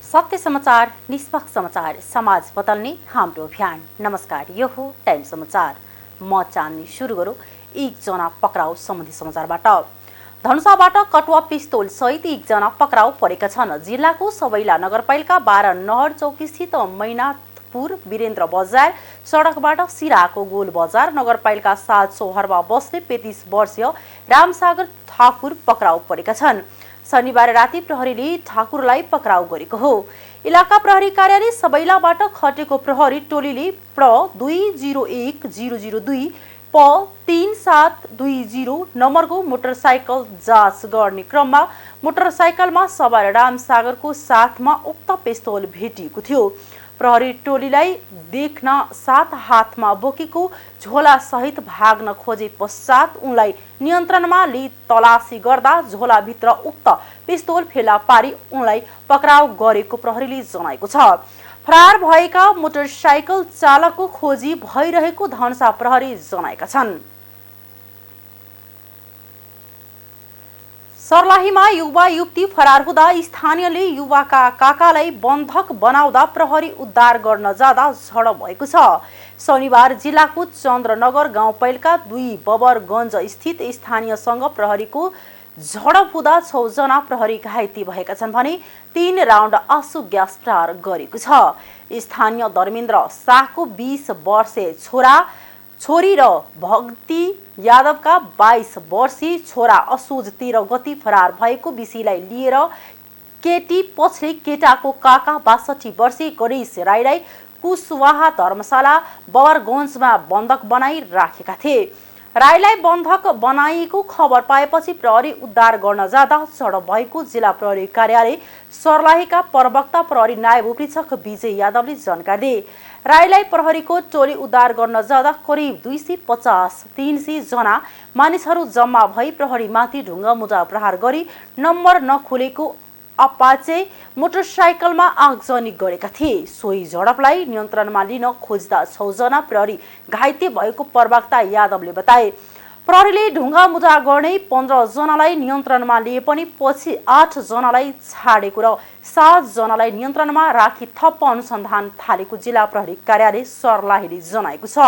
सत्य समाचार, निष्पक्ष समाचार, समाज बदल्ने हाम्रो अभियान। नमस्कार, यो हो टाइम समाचार। म चाँदनी। सुरु गरौँ एकजना पक्राउ सम्बन्धी समाचारबाट। धनुषाबाट कटुवा पिस्तोल सहित एकजना पक्राउ परेका छन्। जिल्लाको सबैला नगरपालिका 12 नहर चौकी स्थित मैनाथपुर वीरेन्द्र बजार सडकबाट सिराको गोल बजार नगरपालिका 7 सोहरमा बस्ने 35 वर्षीय रामसागर ठाकुर पक्राउ परेका छन्। शनिबार राति प्रहरीले ठाकुरलाई पक्राउ गरेको हो। इलाका प्रहरी कार्यालय सबैलाबाट खटेको प्रहरी टोलीले प्र 201002 प 3720 नम्बरको मोटरसाइकल जाँच गर्ने क्रममा मोटरसाइकलमा सवार रामसागरको साथमा उक्त पिस्तोल भेटिएको थियो। प्रहरी टोलीलाई देख्न साथ हातमा बोकेको झोला सहित भाग्न खोजे पश्चात उनलाई नियन्त्रणमा लिई तलासी गर्दा झोलाभित्र उक्त पिस्तोल फेला पारी उनलाई पक्राउ गरेको प्रहरीले जनाएको छ। फरार भएका मोटरसाइकल चालकको खोजी भइरहेको धनुषा प्रहरी जनाएका छन्। सर्लाहीमा युवा युवती फरार हुँदा स्थानीयले युवाका काकालाई बन्धक बनाउँदा प्रहरी उद्धार गर्न जाँदा झडप भएको छ। शनिबार जिल्लाको चन्द्रनगर गाउँपालिका 2 बबरगञ्ज स्थित स्थानीयसँग प्रहरीको झडप हुँदा 6 जना प्रहरी घाइते भएका छन् भने 3 राउन्ड आँसु ग्यास प्रहार गरेको छ। स्थानीय धर्मेन्द्र शाहको 20 वर्षीय छोरी र भक्ति यादवका 22 वर्षीय छोरा असोज 13 गति फरार भएको विषयलाई लिएर केटी पछले केटाको काका 62 वर्षीय गणेश राईलाई कुशवाहा धर्मशाला बबरगञ्जमा बन्धक बनाई राखेका थिए। राईलाई बन्धक बनाइएको खबर पाएपछि प्रहरी उद्धार गर्न जाँदा झडप भएको जिल्ला प्रहरी कार्यालय सर्लाहीका प्रवक्ता प्रहरी नायब उपरीक्षक विजय यादवले जानकारी दिए। राईलाई प्रहरीको टोली उद्धार गर्न जाँदा करिब 250-300 जना मानिसहरू जम्मा भई प्रहरीमाथि ढुङ्गा मुजा प्रहार गरी नम्बर नखोलेको अपाचे मोटरसाइकलमा आगजनी गरेका थिए। सोही झडपलाई नियन्त्रणमा लिन खोज्दा 6 जना प्रहरी घाइते भएको प्रवक्ता यादवले बताए। प्रहरीले ढुङ्गा मुजा गर्ने 15 जनालाई नियन्त्रणमा लिए पनि पछि 8 जनालाई छाडेको र 7 जनालाई नियन्त्रणमा राखी थप अनुसन्धान थालेको जिल्ला प्रहरी कार्यालय सर्लाहीले जनाएको छ।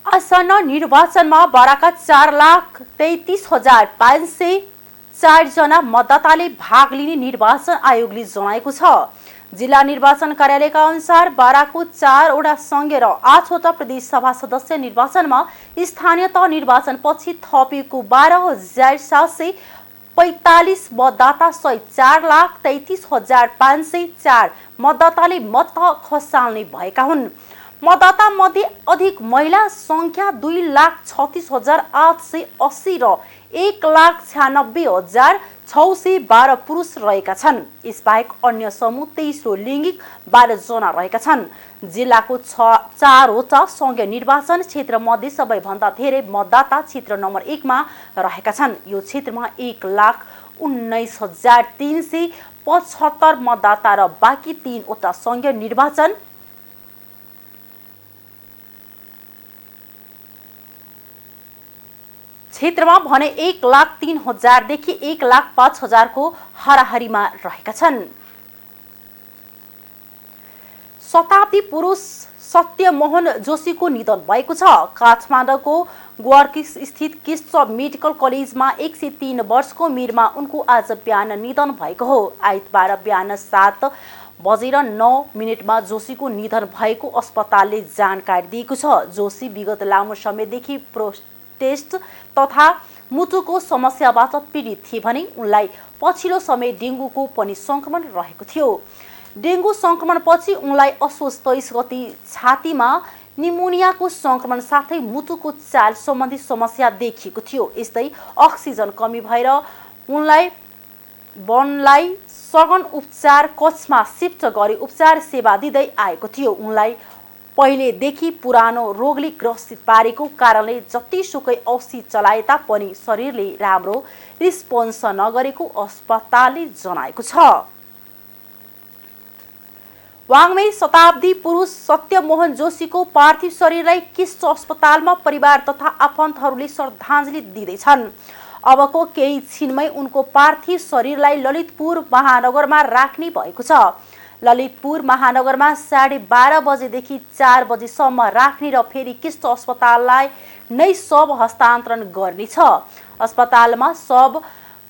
आसन्न निर्वाचनमा बाराका 4,33,504 जना मतदाताले भाग लिने निर्वाचन आयोगले जनाएको छ। जिल्ला निर्वाचन कार्यालयका अनुसार बाराको 4 वटा संघीय र 8 वटा प्रदेश सभा सदस्य निर्वाचनमा स्थानीय तह निर्वाचन पछि थपिएको 12,745 मतदाता सहित 4,33,504 मतदाताले मत खसाल्ने भएका हुन्। मतदाता मध्ये अधिक महिला संख्या 2,36,880 र 1,96,612 पुरुष रहेका छन्। यसबाहेक अन्य समूह तेस्रो लिङ्गिक 12 जना रहेका छन्। जिल्लाको 4 वटा संघीय निर्वाचन क्षेत्र मध्ये सबैभन्दा धेरै मतदाता क्षेत्र नम्बर 1 मा रहेका छन्। यो क्षेत्रमा 1,19,375 मतदाता र बाँकी 3 वटा संघीय निर्वाचन क्षेत्रमा भने 1,03,000 देखि 1,05,000 को हाराहारीमा रहेका छन्। शताब्दी पुरुष सत्यमोहन जोशीको निधन भएको छ। काठमाडौँको ग्वारकिस स्थित केशव मेडिकल कलेजमा 103 वर्षको उमेरमा उनको आज बिहान निधन भएको हो। आइतबार बिहान 7:09 जोशीको निधन भएको अस्पतालले जानकारी दिएको छ। जोशी विगत लामो समयदेखि टेस्ट तथा मुटुको समस्याबाट पीडित थिए भने उनलाई पछिल्लो समय डेङ्गुको पनि संक्रमण रहेको थियो। डेङ्गु संक्रमणपछि उनलाई असोज 23 गति छातीमा निमोनियाको संक्रमण साथै मुटुको चाल सम्बन्धी समस्या देखिएको थियो। यस्तै अक्सिजन कमी भएर उनलाई सघन उपचार कक्षमा शिफ्ट गरी उपचार सेवा दिँदै आएको थियो। उनलाई पहिलेदेखि पुरानो रोगले ग्रसित पारेको कारणले जतिसुकै औषधि चलाए तापनि शरीरले राम्रो रिस्पोन्स नगरेको अस्पतालले जनाएको छ। वाङमे शताब्दी पुरुष सत्यमोहन जोशीको पार्थिव शरीरलाई केश अस्पतालमा परिवार तथा आफन्तहरूले श्रद्धाञ्जली दिँदैछन्। अबको केही छिनमै उनको पार्थिव शरीरलाई ललितपुर महानगरमा राख्ने भएको छ। ललितपुर महानगरमा 12:30 बजेदेखि 4 बजेसम्म राख्ने र फेरि किस्ट अस्पताललाई नै शव हस्तान्तरण गर्नेछ। अस्पतालमा शव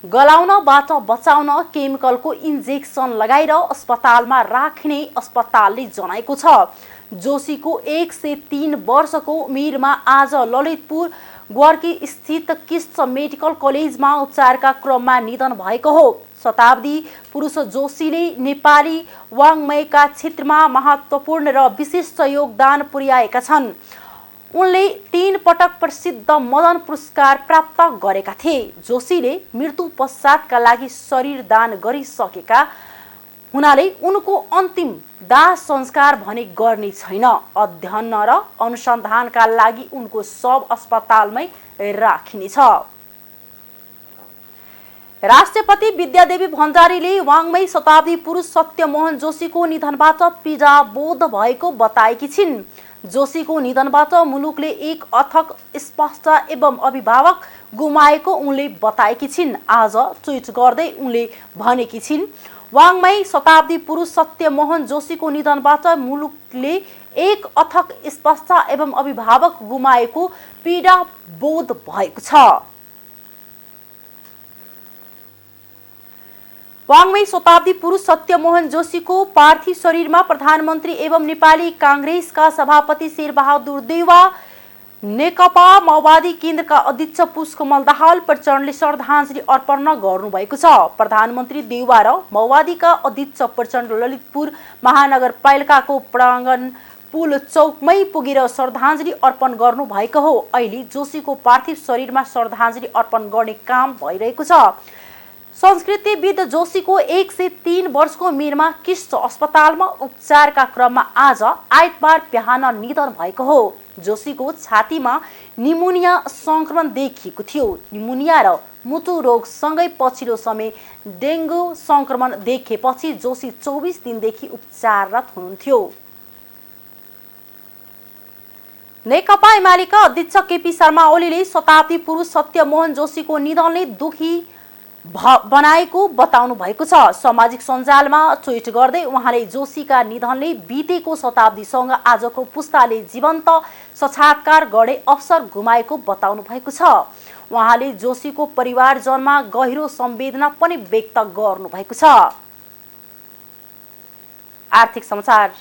गलाउनबाट बचाउन केमिकलको इन्जेक्सन लगाएर अस्पतालमा राख्ने अस्पतालले जनाएको छ। जोशीको 103 वर्षको उमेरमा आज ललितपुर ग्वार्की स्थित किस्ट मेडिकल कलेजमा उपचारका क्रममा निधन भएको हो। शताब्दी पुरुष जोशीले नेपाली वाङ्मयका क्षेत्रमा महत्त्वपूर्ण र विशिष्ट योगदान पुर्याएका छन्। उनले 3 पटक प्रसिद्ध मदन पुरस्कार प्राप्त गरेका थिए। जोशीले मृत्यु पश्चातका लागि शरीर दान गरिसकेका हुनाले उनको अन्तिम दाह संस्कार भने गर्ने छैन। अध्ययन र अनुसन्धानका लागि उनको शव अस्पतालमै राखिनेछ। राष्ट्रपति विद्यादेवी भण्डारीले वाङ्मय शताब्दी पुरुष सत्यमोहन जोशीको निधनबाट पीडा बोध भएको बताएकी छिन्। जोशीको निधनबाट मुलुकले एक अथक स्पष्ट एवं अभिभावक गुमाएको उनले बताएकी छिन्। आज ट्विट गर्दै उनले भनेकी छिन्, वाङ्मय शताब्दी पुरुष सत्यमोहन जोशीको निधनबाट मुलुकले एक अथक स्पष्ट एवं अभिभावक गुमाएको पीडा बोध भएको छ। वाङ्मय शताब्दी पुरुष सत्यमोहन जोशीको पार्थिव शरीरमा प्रधानमन्त्री एवं नेपाली काङ्ग्रेसका सभापति शेरबहादुर देउवा, नेकपा माओवादी केन्द्रका अध्यक्ष पुष्पकमल दाहाल प्रचण्डले श्रद्धाञ्जली अर्पण गर्नुभएको छ। प्रधानमन्त्री देउवा र माओवादीका अध्यक्ष प्रचण्ड ललितपुर महानगरपालिकाको प्राङ्गण पुल चौकमै पुगेर श्रद्धाञ्जली अर्पण गर्नुभएको हो। अहिले जोशीको पार्थिव शरीरमा श्रद्धाञ्जली अर्पण गर्ने काम भइरहेको छ। संस्कृतिविद जोशीको 103 वर्षको उमेरमा किस्ट अस्पतालमा उपचारका क्रममा आज आइतबार बिहान निधन भएको हो। जोशीको छातीमा निमोनिया संक्रमण देखिएको थियो। निमोनिया र मुटु रोगसँगै पछिल्लो समय डेङ्गु संक्रमण देखेपछि जोशी 24 दिनदेखि उपचाररत हुनुहुन्थ्यो। नेकपा एमालेका अध्यक्ष केपी शर्मा ओलीले शताब्दी पुरुष सत्यमोहन जोशीको निधनले दुखी बनाएको बताउनु भएको छ। सामाजिक सञ्जालमा ट्विट गर्दै उहाँले जोशीका निधनले बितेको शताब्दीसँग आजको पुस्ताले जीवन्त साक्षात्कार गर्ने अवसर गुमाएको बताउनु भएको छ। उहाँले जोशीको परिवारजनमा गहिरो संवेदना पनि व्यक्त गर्नु भएको छ। आर्थिक समाचार।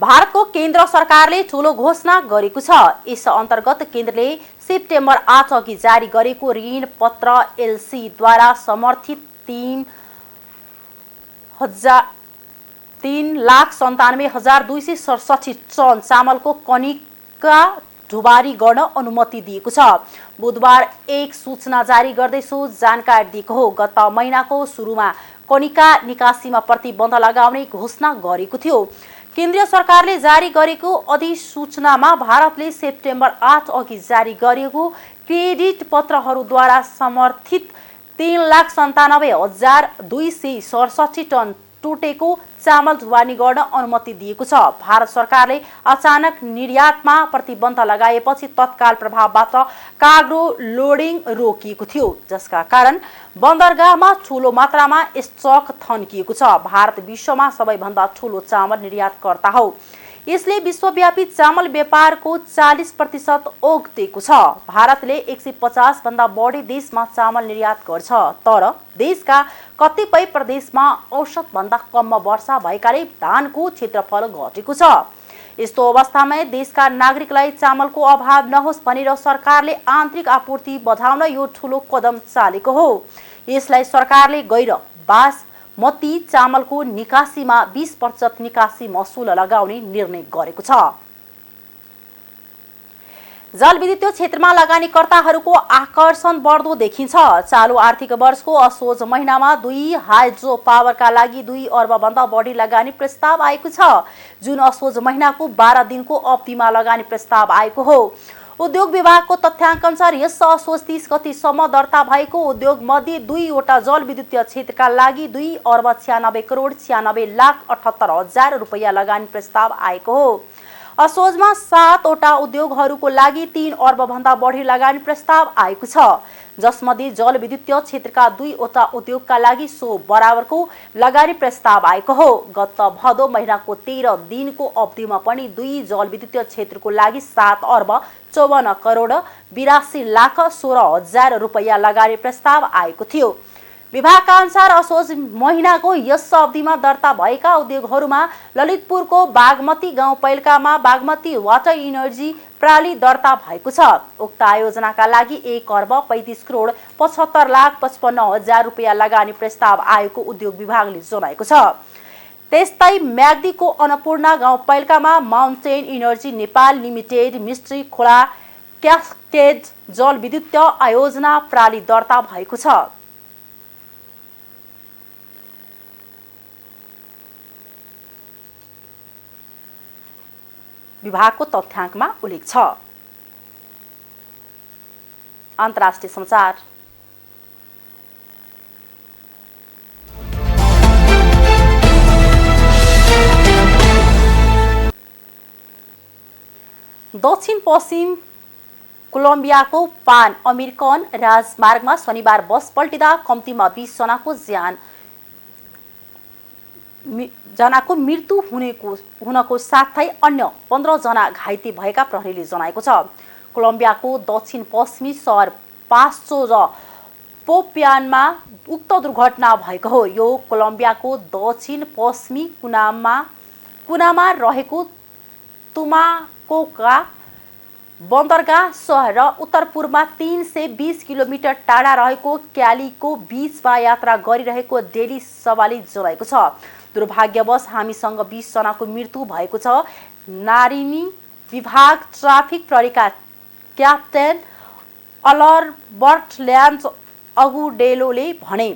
भारतको केन्द्र सरकारले ठूलो घोषणा गरेको छ। यस अन्तर्गत केन्द्रले सेप्टेम्बर 8 अघि जारी गरेको ऋण पत्र एलसीद्वारा समर्थित 3,97,267 टन चामलको कनिका ढुबारी गर्न अनुमति दिएको छ। बुधबार एक सूचना जारी गर्दै सो जानकारी दिएको हो। गत महिनाको सुरुमा कनिका निकासीमा प्रतिबन्ध लगाउने घोषणा गरेको थियो। केन्द्रीय सरकारले जारी गरेको अधिसूचनामा भारतले सेप्टेम्बर 8 अघि जारी गरेको क्रेडिट पत्रहरूद्वारा समर्थित 3,97,267 टन टुटेको चामल ढुवानी गर्न अनुमति दिएको छ। भारत सरकारले अचानक निर्यातमा प्रतिबन्ध लगाएपछि तत्काल प्रभावबाट कार्गो लोडिङ रोकिएको थियो, जसका कारण बन्दरगाहमा ठूलो मात्रामा स्टक थन्किएको छ। भारत विश्वमा सबैभन्दा ठूलो चामल निर्यातकर्ता हो। यसले विश्वव्यापी चामल व्यापारको 40% ओगटेको छ। भारतले 150 भन्दा बढी देशमा चामल निर्यात गर्छ, तर देशका कतिपय प्रदेशमा औसत भन्दा कम वर्षा भएकाले धानको क्षेत्रफल घटेको छ। यस्तो अवस्थामा देशका नागरिकलाई चामलको अभाव नहोस् भनेर सरकारले आन्तरिक आपूर्ति बढाउन यो ठूलो कदम चालेको हो। यसलाई सरकारले गैर बासमती चामलको निकासीमा 20% निकासी महसुल लगाउने निर्णय गरेको छ। जलविद्युत क्षेत्रमा लगानीकर्ताहरूको आकर्षण बढ्दो देखिन्छ। चालू आर्थिक वर्षको असोज महिनामा 2 हाइड्रो पावरका लागि 2 अर्ब भन्दा बढी लगानी प्रस्ताव आएको छ, जुन असोज महिनाको 12 दिनको अवधिमा लगानी प्रस्ताव आएको हो। उद्योग विभागको तथ्याङ्क अनुसार यस असोज 30 गतिसम्म दर्ता भएको उद्योग मध्ये 2 वटा जलविद्युतीय क्षेत्रका लागि 2 अर्ब 96 करोड 96 लाख 78 हजार रुपैयाँ लगानी प्रस्ताव आएको हो। असोजमा 7वटा उद्योगहरूको लागि 3 अर्बभन्दा बढी लगानी प्रस्ताव आएको छ, जसमध्ये जलविद्युतीय क्षेत्रका 2वटा उद्योगका लागि सो बराबरको लगानी प्रस्ताव आएको हो। गत भदौ महिनाको 13 दिनको अवधिमा पनि 2 जलविद्युतीय क्षेत्रको लागि 7 अर्ब 54 करोड 82 लाख 16 हजार रुपैयाँ लगानी प्रस्ताव आएको थियो। विभागका अनुसार असोज महिनाको यस अवधिमा दर्ता भएका उद्योगहरूमा ललितपुरको बागमती गाउँपालिकामा बागमती वाटर इनर्जी प्रणाली दर्ता भएको छ। उक्त आयोजनाका लागि 1 अर्ब 35 करोड 75 लाख 55 हजार रुपैयाँ लगानी प्रस्ताव आएको उद्योग विभागले जनाएको छ। त्यस्तै म्याग्दीको अन्नपूर्णा गाउँपालिकामा mountain energy Nepal limited mystery खोला क्यास्केड जलविद्युतीय आयोजना प्रणाली दर्ता भएको छ। विभागको तथ्याङ्कमा उल्लेख छ। अन्तर्राष्ट्रिय समाचार। दक्षिण पश्चिम कोलम्बियाको पान अमेरिकन राजमार्गमा शनिबार बस पल्टिँदा कम्तीमा 20 जनाको मृत्यु हुनको साथै अन्य 15 जना घाइते भएका प्रहरीले जनाएको छ। कोलम्बियाको दक्षिण पश्चिमी सहर पासो र पोप्यानमा उक्त दुर्घटना भएको हो। यो कोलम्बियाको दक्षिण पश्चिमी कुनामा रहेको तुमाकोका बन्दरगाह सहर र उत्तर पूर्वमा 320 किलोमिटर टाढा रहेको क्यालीको बीचमा यात्रा गरिरहेको डेली सवाले जनाएको छ। दुर्भाग्यवश हामीसँग 20 जनाको मृत्यु भएको छ, नारिनी विभाग ट्राफिक प्रहरीका क्याप्टेन अल्बर्ट ल्यान्ड अगुडेलोले भने।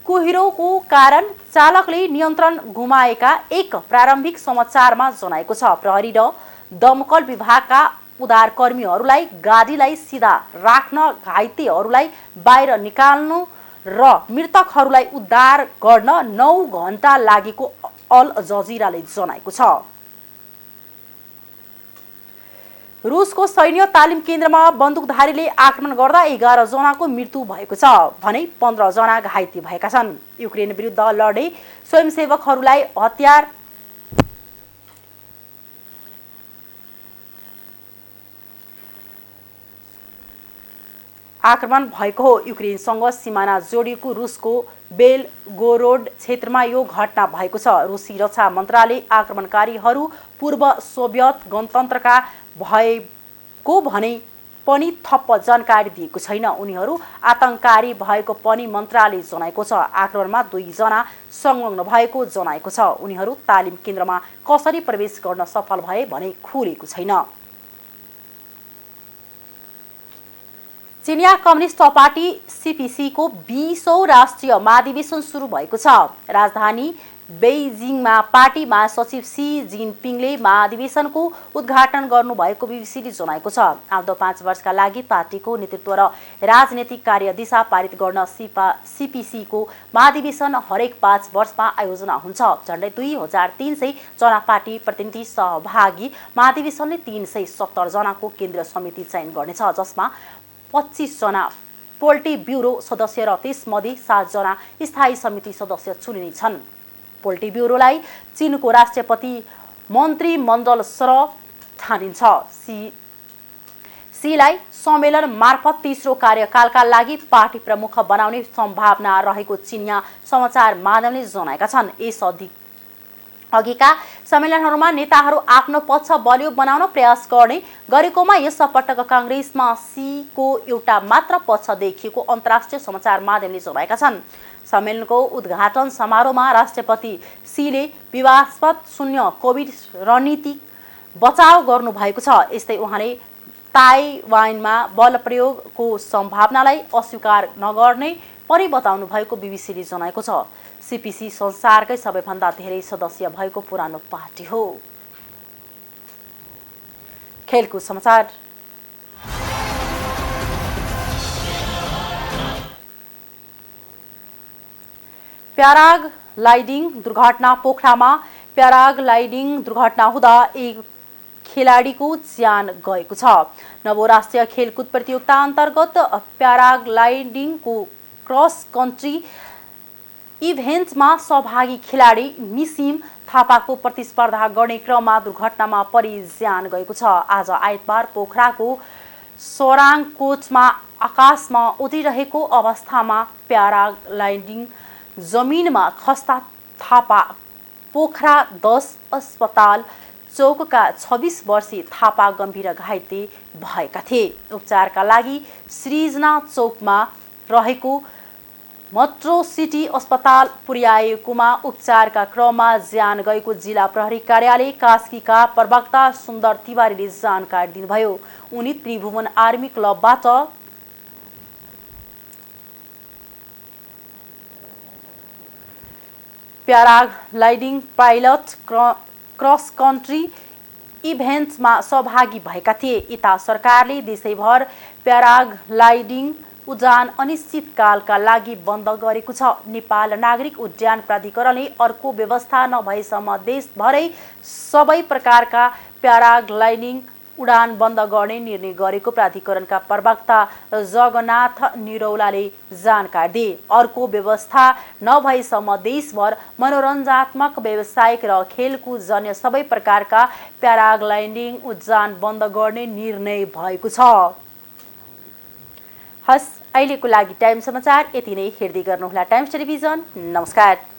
कुहिरोको कारण चालकले नियन्त्रण गुमाएका एक प्रारम्भिक समाचारमा जनाएको छ। प्रहरी र दमकल विभागका उद्धारकर्मीहरूलाई गाडीलाई सिधा राख्न, घाइतेहरूलाई बाहिर निकाल्नु र मृतकहरूलाई उद्धार गर्न 9 घण्टा लागेको अल जजिराले जनाएको छ। रुसको सैन्य तालिम केन्द्रमा बन्दुकधारीले आक्रमण गर्दा 11 जनाको मृत्यु भएको छ भने 15 जना घाइते भएका छन्। युक्रेन विरुद्ध लड्ने स्वयंसेवकहरूलाई हतियार आक्रमण भएको हो। युक्रेनसँग सीमाना जोडिएको रुसको बेलगोरोड क्षेत्रमा यो घटना भएको छ। रुसी रक्षा मन्त्रालय आक्रमणकारीहरू पूर्व सोभियत गणतन्त्रका भएको भने पनि थप जानकारी दिएको छैन। उनीहरू आतंककारी भएको पनि मन्त्रालयले जनाएको छ। आक्रमणमा 2 जना संलग्न भएको जनाएको छ। उनीहरू तालिम केन्द्रमा कसरी प्रवेश गर्न सफल भए भने खुलेको छैन। चिनिया कम्युनिस्ट पार्टी सीपीसी को 20औं राष्ट्रिय महाधिवेशन सुरु भएको छ। राजधानी बेइजिङमा पार्टी महासचिव सी जिनपिङले महाधिवेशनको उद्घाटन गर्नुभएको बीबीसीले जनाएको छ। आउँदो 5 वर्षका लागि पार्टीको नेतृत्व र राजनीतिक कार्यदिशा पारित गर्न सीपीसी को महाधिवेशन हरेक 5 वर्षमा आयोजना हुन्छ। झण्डै 2300 जना पार्टी प्रतिनिधि सहभागी महाधिवेशनले 370 जनाको केन्द्रीय समिति चयन गर्नेछ, जसमा 25 जना पोलिटी ब्युरो सदस्य र त्यसमध्ये 7 जना स्थायी समिति सदस्य चुनिने छन्। पोलिटी ब्युरोलाई चीनको राष्ट्रपति मन्त्रीमण्डल सरह ठानिन्छ। सीलाई सम्मेलन मार्फत तेस्रो कार्यकालका लागि पार्टी प्रमुख बनाउने सम्भावना रहेको चिनिया समाचार माध्यमले जनाएका छन्। यस अघिका सम्मेलनहरूमा नेताहरू आफ्नो पक्ष बलियो बनाउन प्रयास गरेकोमा यस पटक कांग्रेसमा सीको एउटा मात्र पक्ष देखिएको अन्तर्राष्ट्रिय समाचार माध्यमले जनाएका छन्। सम्मेलनको उद्घाटन समारोहमा राष्ट्रपति सीले विवादास्पद शून्य कोभिड रणनीति बचाव गर्नुभएको छ। यस्तै उहाँले ताइवानमा बल प्रयोगको सम्भावनालाई अस्वीकार नगर्ने पनि बताउनु भएको बीबीसीले जनाएको छ। सीपीसी संसारकै सबैभन्दा धेरै सदस्य भएको पुरानो पार्टी हो। खेलकुद समाचार। प्याराग्लाइडिङ दुर्घटना। पोखरामा प्याराग्लाइडिङ दुर्घटना हुँदा एक खेलाडीको ज्यान गएको छ। नवौं राष्ट्रिय खेलकुद प्रतियोगिता अन्तर्गत प्याराग्लाइडिङको क्रस कन्ट्री इभेन्टमा सहभागी खेलाडी निसिम थापाको प्रतिस्पर्धा गर्ने क्रममा दुर्घटनामा परि ज्यान गएको छ। आज आइतबार पोखराको सोराङकोटमा आकाशमा उडिरहेको अवस्थामा प्याराग्लाइडिङ जमिनमा खस्दा थापा पोखरा 10 अस्पताल चौकका 26 वर्षीय थापा गम्भीर घाइते भएका थिए। उपचारका लागि सृजना चौकमा रहेको मेट्रो सिटी अस्पताल पुर्याएकोमा उपचारका क्रममा ज्यान गएको जिल्ला प्रहरी कार्यालय कास्कीका प्रवक्ता सुन्दर तिवारीले जानकारी दिनुभयो। उनी त्रिभुवन आर्मी क्लबबाट प्याराग्लाइडिङ पाइलट क्रस कन्ट्री इभेन्टमा सहभागी भएका थिए। यता सरकारले देशैभर प्याराग्लाइडिङ उडान अनिश्चितकालका लागि बन्द गरेको छ। नेपाल नागरिक उड्डयन प्राधिकरणले अर्को व्यवस्था नभएसम्म देशभरै सबै प्रकारका प्याराग्लाइडिङ उडान बन्द गर्ने निर्णय गरेको प्राधिकरणका प्रवक्ता जगन्नाथ निरौलाले जानकारी दिए। अर्को व्यवस्था नभएसम्म देशभर मनोरञ्जनात्मक व्यावसायिक र खेलकुद जन्य सबै प्रकारका प्याराग्लाइडिङ उडान बन्द गर्ने निर्णय भएको छ। हस्, अहिलेको लागि टाइम समाचार यति नै। हेर्दै गर्नुहोला टाइम्स टेलिभिजन। नमस्कार।